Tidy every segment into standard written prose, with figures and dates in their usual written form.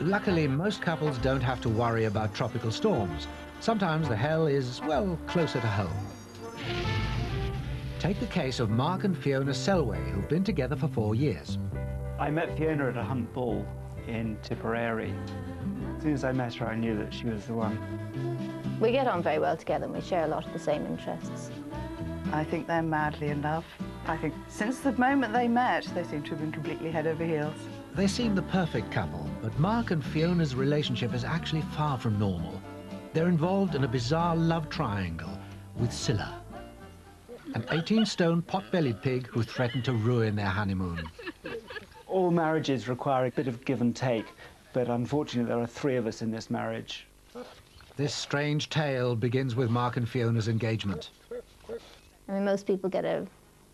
Luckily, most couples don't have to worry about tropical storms. Sometimes the hell is, well, closer to home. Take the case of Mark and Fiona Sleway, who've been together for 4 years. I met Fiona at a hunt ball in Tipperary. As soon as I met her, I knew that she was the one. We get on very well together and we share a lot of the same interests. I think they're madly in love. I think since the moment they met, they seem to have been completely head over heels. They seem the perfect couple, but Mark and Fiona's relationship is actually far from normal. They're involved in a bizarre love triangle with Scylla, an 18-stone pot-bellied pig who threatened to ruin their honeymoon. All marriages require a bit of give and take, but unfortunately there are 3 of us in this marriage. This strange tale begins with Mark and Fiona's engagement. I mean, most people get a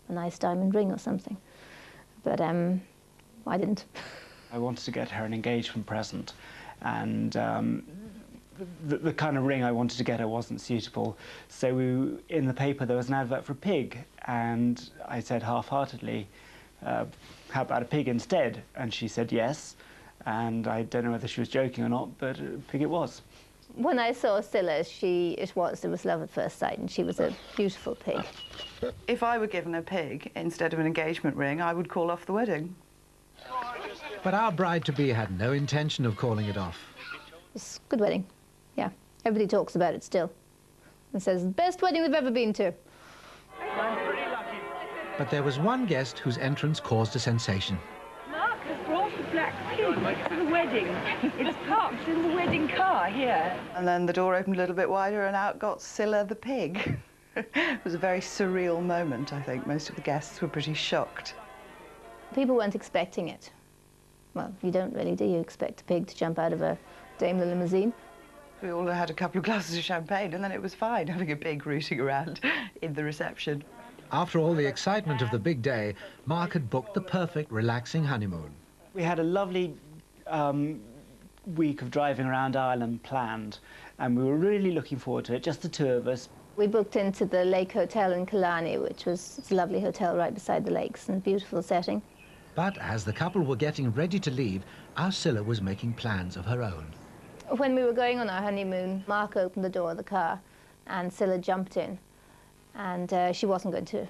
nice diamond ring or something, but I didn't. I wanted to get her an engagement present, and the kind of ring I wanted to get her wasn't suitable. So in the paper there was an advert for a pig, and I said half-heartedly, how about a pig instead? And she said yes, and I don't know whether she was joking or not, but a pig it was. When I saw Scylla, it was love at first sight, and she was a beautiful pig. If I were given a pig instead of an engagement ring, I would call off the wedding. But our bride-to-be had no intention of calling it off. It was a good wedding, yeah. Everybody talks about it still. And says, best wedding they've ever been to. But there was one guest whose entrance caused a sensation. Mark has brought the black pig for the wedding. It's parked in the wedding car here. And then the door opened a little bit wider and out got Scylla the pig. It was a very surreal moment, I think. Most of the guests were pretty shocked. People weren't expecting it. Well, you don't really, do you, expect a pig to jump out of a Daimler limousine? We all had a couple of glasses of champagne and then it was fine having a pig rooting around in the reception. After all the excitement of the big day, Mark had booked the perfect relaxing honeymoon. We had a lovely week of driving around Ireland planned, and we were really looking forward to it, just the 2 of us. We booked into the Lake Hotel in Killarney, it's a lovely hotel right beside the lakes and a beautiful setting. But as the couple were getting ready to leave, our Scylla was making plans of her own. When we were going on our honeymoon, Mark opened the door of the car and Scylla jumped in, and she wasn't going to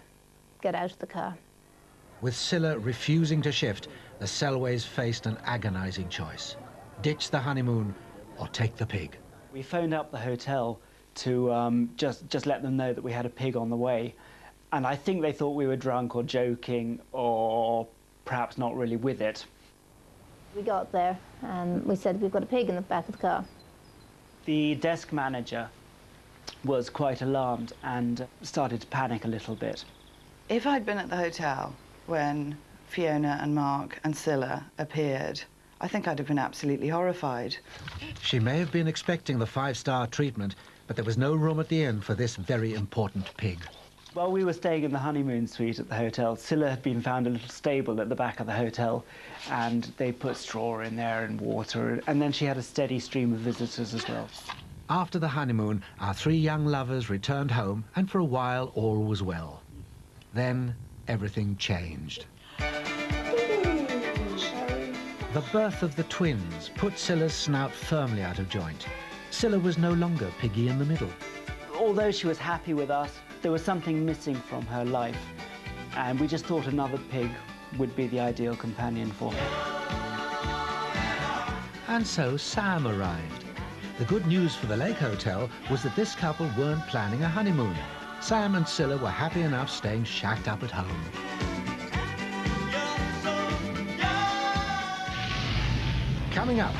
get out of the car. With Scylla refusing to shift, the Selways faced an agonizing choice. Ditch the honeymoon or take the pig. We phoned up the hotel to just let them know that we had a pig on the way, and I think they thought we were drunk or joking or perhaps not really with it. We got there and we said, we've got a pig in the back of the car. The desk manager was quite alarmed and started to panic a little bit. If I'd been at the hotel when Fiona and Mark and Scylla appeared, I think I'd have been absolutely horrified. She may have been expecting the 5-star treatment, but there was no room at the inn for this very important pig. While we were staying in the honeymoon suite at the hotel, Scylla had been found a little stable at the back of the hotel, and they put straw in there and water, and then she had a steady stream of visitors as well. After the honeymoon, our 3 young lovers returned home, and for a while all was well. Then everything changed. The birth of the twins put Scylla's snout firmly out of joint. Scylla was no longer piggy in the middle. Although she was happy with us, there was something missing from her life, and we just thought another pig would be the ideal companion for her. And so Sam arrived. The good news for the Lake Hotel was that this couple weren't planning a honeymoon. Sam and Scylla were happy enough staying shacked up at home. Coming up.